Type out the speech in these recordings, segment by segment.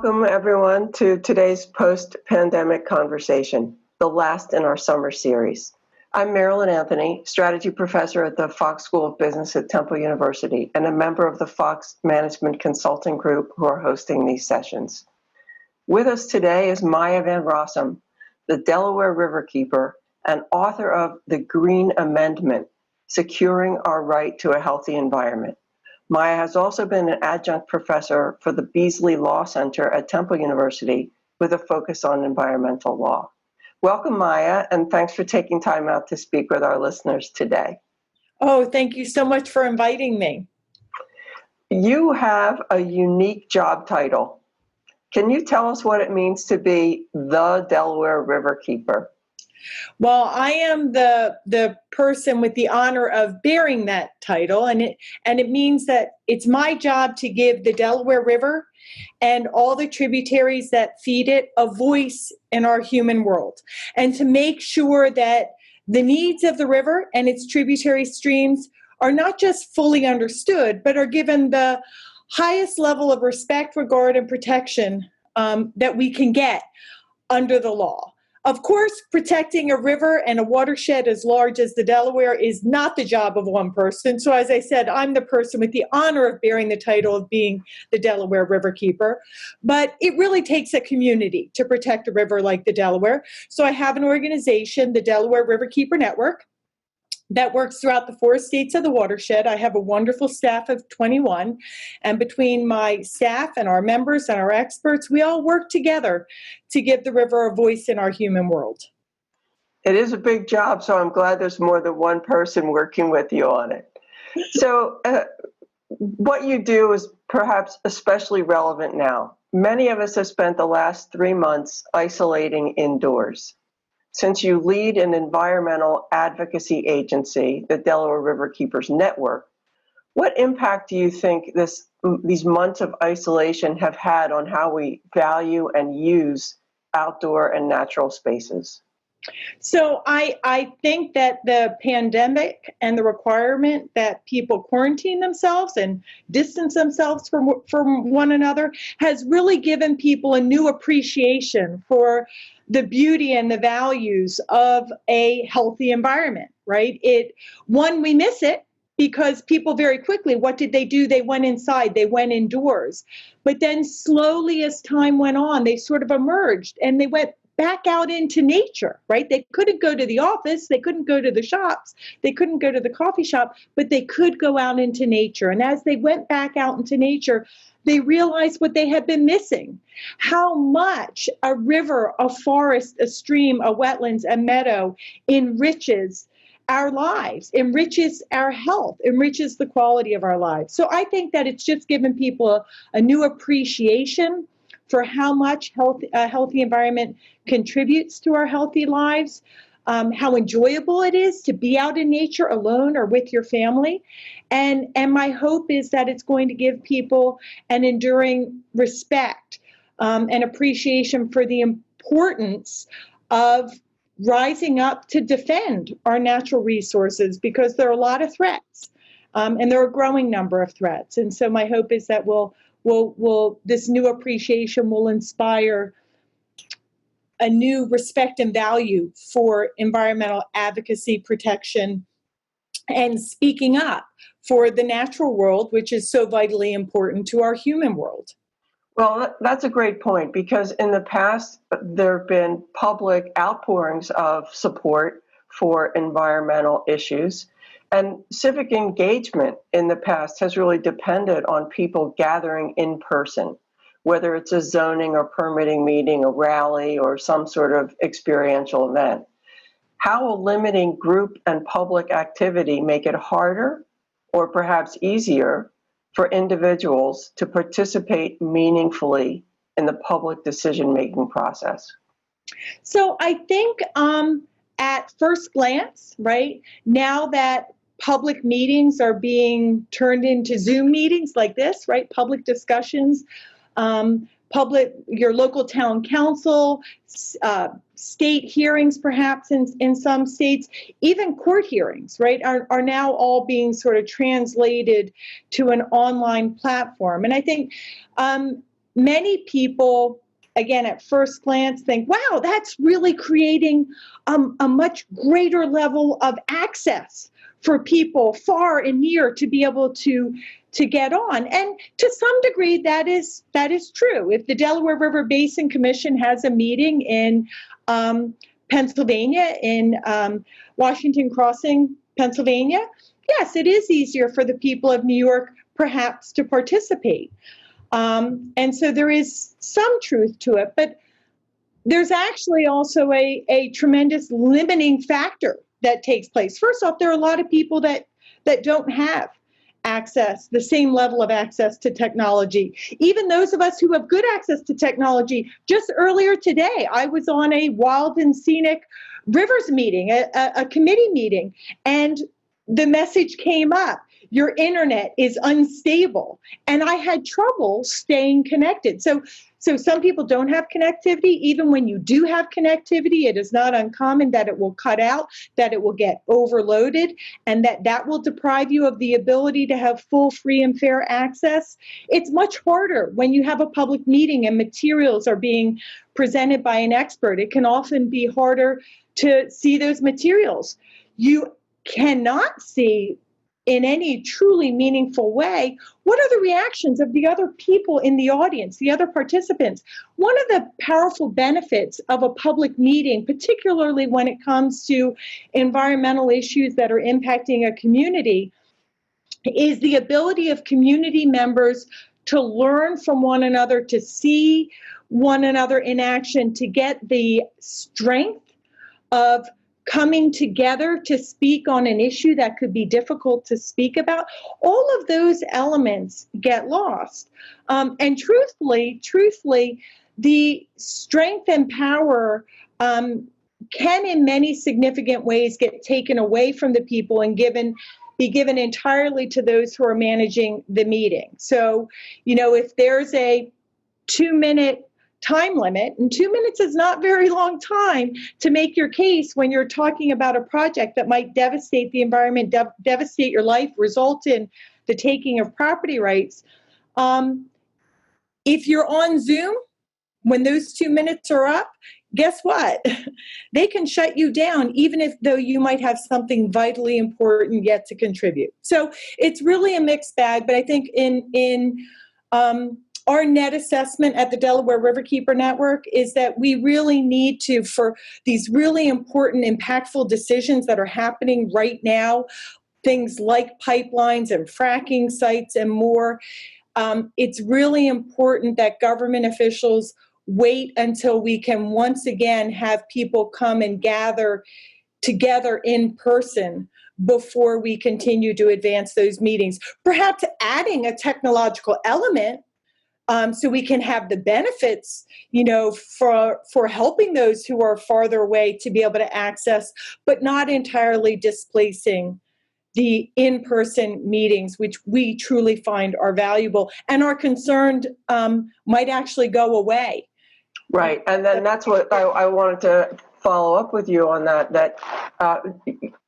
Welcome, everyone, to today's post-pandemic conversation, the last in our summer series. I'm Marilyn Anthony, Strategy Professor at the Fox School of Business at Temple University, and a member of the Fox Management Consulting Group who are hosting these sessions. With us today is Maya Van Rossum, the Delaware Riverkeeper and author of The Green Amendment, Securing Our Right to a Healthy Environment. Maya has also been an adjunct professor for the Beasley Law Center at Temple University with a focus on environmental law. Welcome, Maya, and thanks for taking time out to speak with our listeners today. Oh, thank you so much for inviting me. You have a unique job title. Can you tell us what it means to be the Delaware Riverkeeper? Well, I am the person with the honor of bearing that title, and it means that it's my job to give the Delaware River and all the tributaries that feed it a voice in our human world, and to make sure that the needs of the river and its tributary streams are not just fully understood, but are given the highest level of respect, regard, and protection that we can get under the law. Of course, protecting a river and a watershed as large as the Delaware is not the job of one person. So as I said, I'm the person with the honor of bearing the title of being the Delaware Riverkeeper. But it really takes a community to protect a river like the Delaware. So I have an organization, the Delaware Riverkeeper Network, that works throughout the 4 states of the watershed. I have a wonderful staff of 21, and between my staff and our members and our experts, we all work together to give the river a voice in our human world. It is a big job, so I'm glad there's more than one person working with you on it. So what you do is perhaps especially relevant now. Many of us have spent the last 3 months isolating indoors. Since you lead an environmental advocacy agency, the Delaware Riverkeepers Network, what impact do you think these months of isolation have had on how we value and use outdoor and natural spaces? So I think that the pandemic and the requirement that people quarantine themselves and distance themselves from one another has really given people a new appreciation for the beauty and the values of a healthy environment, right? We miss it because people very quickly, what did they do? They went inside, they went indoors. But then slowly as time went on, they sort of emerged and they went back out into nature, right? They couldn't go to the office, they couldn't go to the shops, they couldn't go to the coffee shop, but they could go out into nature. And as they went back out into nature, they realized what they had been missing, how much a river, a forest, a stream, a wetlands, a meadow enriches our lives, enriches our health, enriches the quality of our lives. So I think that it's just given people a new appreciation for how much a healthy environment contributes to our healthy lives, how enjoyable it is to be out in nature alone or with your family. And my hope is that it's going to give people an enduring respect and appreciation for the importance of rising up to defend our natural resources, because there are a lot of threats and there are a growing number of threats. And so my hope is that this new appreciation will inspire a new respect and value for environmental advocacy, protection, and speaking up for the natural world, which is so vitally important to our human world. Well, that's a great point, because in the past, there have been public outpourings of support for environmental issues. And civic engagement in the past has really depended on people gathering in person, whether it's a zoning or permitting meeting, a rally, or some sort of experiential event. How will limiting group and public activity make it harder or perhaps easier for individuals to participate meaningfully in the public decision-making process? So I think at first glance, right, now that public meetings are being turned into Zoom meetings like this, right, public discussions, your local town council, state hearings perhaps in some states, even court hearings, right, are now all being sort of translated to an online platform. And I think many people, again, at first glance think, wow, that's really creating a much greater level of access for people far and near to be able to get on. And to some degree, that is true. If the Delaware River Basin Commission has a meeting in Pennsylvania, in Washington Crossing, Pennsylvania, yes, it is easier for the people of New York perhaps to participate. And so there is some truth to it, but there's actually also a tremendous limiting factor that takes place. First off, there are a lot of people that don't have access, the same level of access to technology. Even those of us who have good access to technology, just earlier today, I was on a wild and scenic rivers meeting, a committee meeting, and the message came up, your internet is unstable. And I had trouble staying connected. So some people don't have connectivity. Even when you do have connectivity, it is not uncommon that it will cut out, that it will get overloaded, and that will deprive you of the ability to have full, free, and fair access. It's much harder when you have a public meeting and materials are being presented by an expert. It can often be harder to see those materials. You cannot see in any truly meaningful way, what are the reactions of the other people in the audience, the other participants? One of the powerful benefits of a public meeting, particularly when it comes to environmental issues that are impacting a community, is the ability of community members to learn from one another, to see one another in action, to get the strength of coming together to speak on an issue that could be difficult to speak about. All of those elements get lost. And truthfully, the strength and power can in many significant ways get taken away from the people and be given entirely to those who are managing the meeting. So, if there's a 2-minute time limit, and 2 minutes is not very long time to make your case when you're talking about a project that might devastate the environment, devastate your life, result in the taking of property rights. If you're on Zoom, when those 2 minutes are up, guess what? They can shut you down, even though you might have something vitally important yet to contribute. So it's really a mixed bag, but I think in our net assessment at the Delaware Riverkeeper Network is that we really need to, for these really important, impactful decisions that are happening right now, things like pipelines and fracking sites and more, it's really important that government officials wait until we can once again have people come and gather together in person before we continue to advance those meetings. Perhaps adding a technological element so we can have the benefits, for helping those who are farther away to be able to access, but not entirely displacing the in-person meetings, which we truly find are valuable and are concerned might actually go away. Right, and then that's what I wanted to follow up with you on that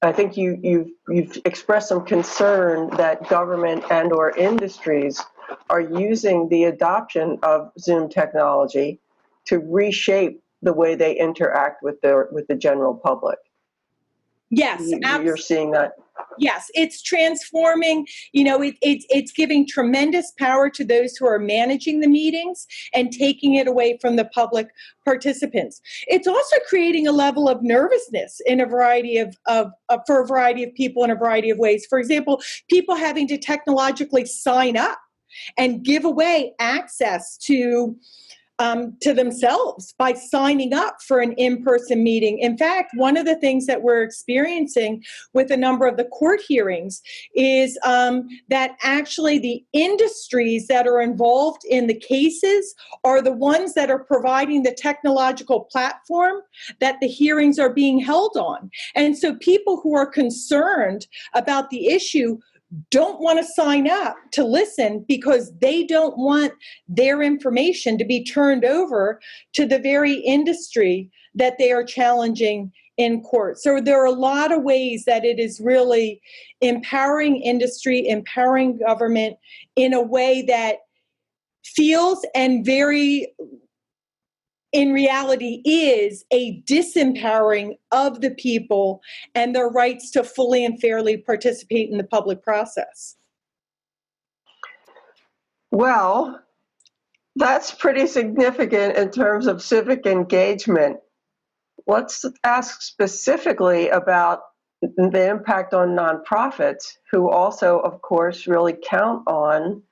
I think you've expressed some concern that government and or industries are using the adoption of Zoom technology to reshape the way they interact with the general public. Yes, you're seeing that. Yes, it's transforming, it's giving tremendous power to those who are managing the meetings and taking it away from the public participants. It's also creating a level of nervousness in a variety for a variety of people in a variety of ways. For example, people having to technologically sign up and give away access to themselves by signing up for an in-person meeting. In fact, one of the things that we're experiencing with a number of the court hearings is that actually the industries that are involved in the cases are the ones that are providing the technological platform that the hearings are being held on. And so people who are concerned about the issue don't want to sign up to listen because they don't want their information to be turned over to the very industry that they are challenging in court. So there are a lot of ways that it is really empowering industry, empowering government in a way that feels and very in reality is a disempowering of the people and their rights to fully and fairly participate in the public process. Well, that's pretty significant in terms of civic engagement. Let's ask specifically about the impact on nonprofits, who also, of course, really count on,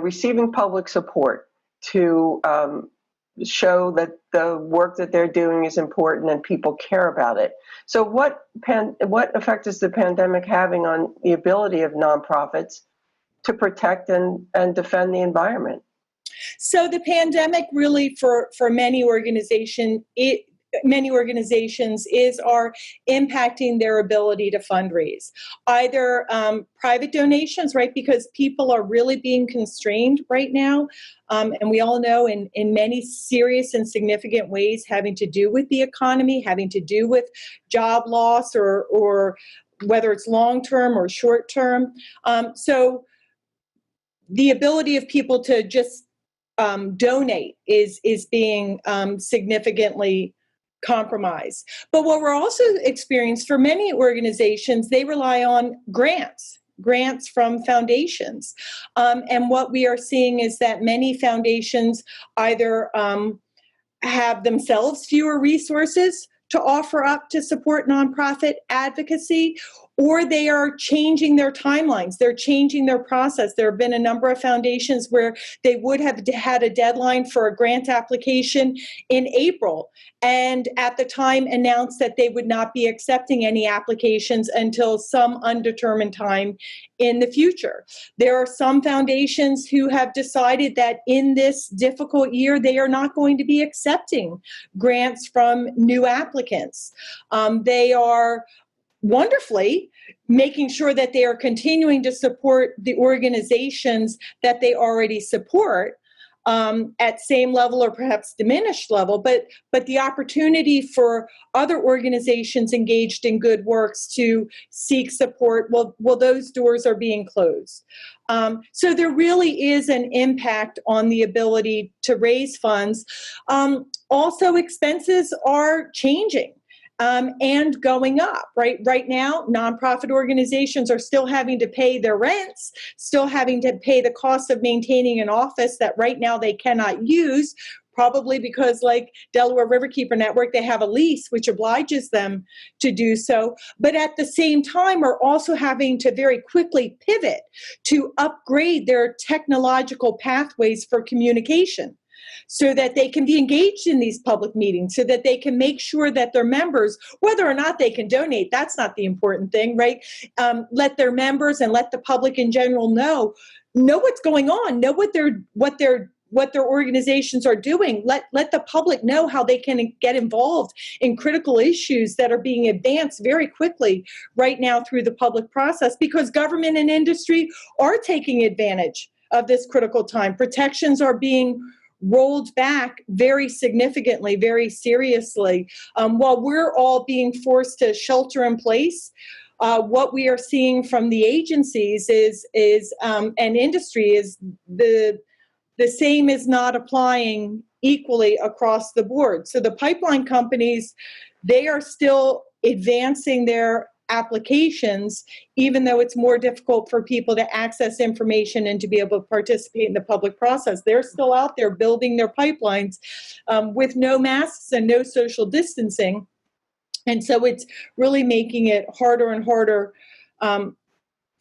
receiving public support to show that the work that they're doing is important and people care about it. So what effect is the pandemic having on the ability of nonprofits to protect and defend the environment? So the pandemic really, for many organizations, are impacting their ability to fundraise. Either private donations, right, because people are really being constrained right now, and we all know in many serious and significant ways having to do with the economy, having to do with job loss or whether it's long-term or short-term. So the ability of people to just donate is being significantly compromised. But what we're also experiencing for many organizations, they rely on grants from foundations. And what we are seeing is that many foundations either have themselves fewer resources to offer up to support nonprofit advocacy, or they are changing their timelines. They're changing their process. There have been a number of foundations where they would have had a deadline for a grant application in April, and at the time announced that they would not be accepting any applications until some undetermined time in the future. There are some foundations who have decided that in this difficult year, they are not going to be accepting grants from new applicants. They are wonderfully making sure that they are continuing to support the organizations that they already support at same level or perhaps diminished level, but the opportunity for other organizations engaged in good works to seek support, well, those doors are being closed. So there really is an impact on the ability to raise funds. Also, expenses are changing. And going up, right? Right now, nonprofit organizations are still having to pay their rents, still having to pay the cost of maintaining an office that right now they cannot use, probably because, like Delaware Riverkeeper Network, they have a lease which obliges them to do so. But at the same time, are also having to very quickly pivot to upgrade their technological pathways for communication, so that they can be engaged in these public meetings, so that they can make sure that their members, whether or not they can donate, that's not the important thing, right? Let their members and let the public in general know what's going on, know what their organizations are doing. Let the public know how they can get involved in critical issues that are being advanced very quickly right now through the public process, because government and industry are taking advantage of this critical time. Protections are being rolled back very significantly, very seriously. While we're all being forced to shelter in place, what we are seeing from the agencies is and industry is the same is not applying equally across the board. So the pipeline companies, they are still advancing their applications, even though it's more difficult for people to access information and to be able to participate in the public process. They're still out there building their pipelines with no masks and no social distancing. And so it's really making it harder and harder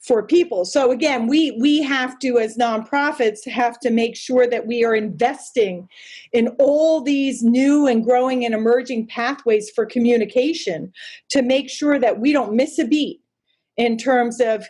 for people. So again, we have to, as nonprofits, have to make sure that we are investing in all these new and growing and emerging pathways for communication to make sure that we don't miss a beat in terms of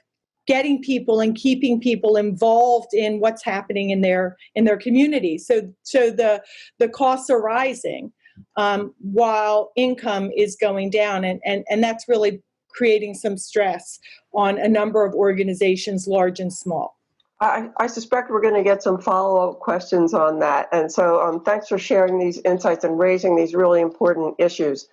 getting people and keeping people involved in what's happening in their community. So the costs are rising while income is going down, and that's really creating some stress on a number of organizations, large and small. I suspect we're going to get some follow-up questions on that. And so thanks for sharing these insights and raising these really important issues.